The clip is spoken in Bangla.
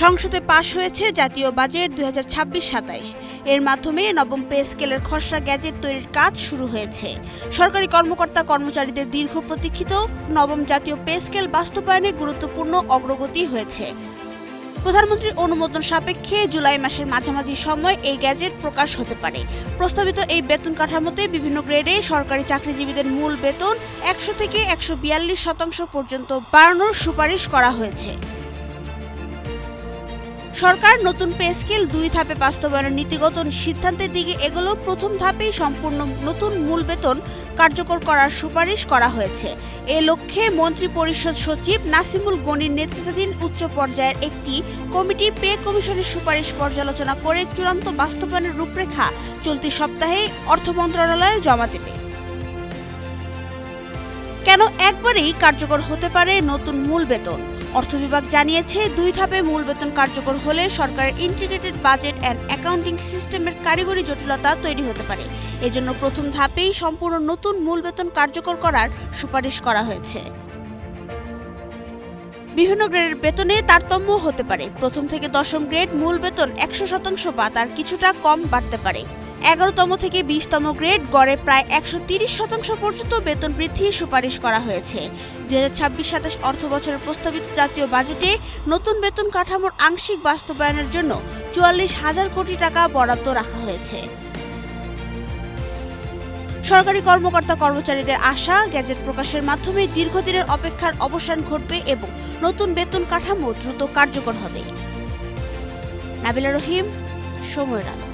সংসদে পাশ হয়েছে জাতীয় বাজেট 2026-27। এর মাধ্যমে নবম পে স্কেলের খসড়া গ্যাজেট তৈরির কাজ শুরু হয়েছে। সরকারি কর্মকর্তা কর্মচারীদের দীর্ঘ প্রতীক্ষিত নবম জাতীয় পে স্কেল বাস্তবায়নে গুরুত্বপূর্ণ অগ্রগতি হয়েছে। প্রধানমন্ত্রীর অনুমোদন সাপেক্ষে জুলাই মাসের মাঝামাঝি সময় এই গ্যাজেট প্রকাশ হতে পারে। প্রস্তাবিত এই বেতন কাঠামোতে বিভিন্ন গ্রেডে সরকারি চাকরিজীবীদের মূল বেতন 100 থেকে 142% পর্যন্ত বাড়ানোর সুপারিশ করা হয়েছে। সরকার নতুন পে স্কেল 2 ধাপে বাস্তবায়নের নীতিগত সিদ্ধান্তের দিকে এগুলো প্রথম ধাপেই সম্পূর্ণ নতুন মূল বেতন কার্যকর করার সুপারিশ করা হয়েছে। এ লক্ষ্যে মন্ত্রী পরিষদ সচিব নাসিমুল গনির নেতৃত্বাধীন উচ্চ পর্যায়ের একটি কমিটি পে কমিশনের সুপারিশ পর্যালোচনা করে চূড়ান্ত বাস্তবায়নের রূপরেখা চলতি সপ্তাহে অর্থ মন্ত্রণালয়ে জমা দেবে। কেন একবারেই কার্যকর হতে পারে নতুন মূল বেতন? অর্থ বিভাগ জানিয়েছে, 2 ধাপে মূল বেতন কার্যকর হলে সরকারের ইন্টিগ্রেটেড বাজেট অ্যান্ড অ্যাকাউন্টিং সিস্টেমের কারিগরি জটিলতা তৈরি হতে পারে। এজন্য প্রথম ধাপেই সম্পূর্ণ নতুন মূল বেতন কার্যকর করার সুপারিশ করা হয়েছে। বিভিন্ন গ্রেডের বেতনে তারতম্য হতে পারে। প্রথম থেকে দশম গ্রেড মূল বেতন 100% বা তার কিছুটা কম বাড়তে পারে। 11তম থেকে 20তম গ্রেড গড়ে প্রায় 130% পর্যন্ত বেতন বৃদ্ধির সুপারিশ করা হয়েছে। 2026-27 অর্থ বছরের প্রস্তাবিত জাতীয় বাজেটে নতুন বেতন কাঠামোর আংশিক বাস্তবায়নের জন্য 44,000 কোটি টাকা বরাদ্দ রাখা হয়েছে। সরকারি কর্মকর্তা কর্মচারীদের আশা, গ্যাজেট প্রকাশের মাধ্যমে দীর্ঘদিনের অপেক্ষার অবসান ঘটবে এবং নতুন বেতন কাঠামো দ্রুত কার্যকর হবে। নাবিলা রহিম, সময়ের আলো।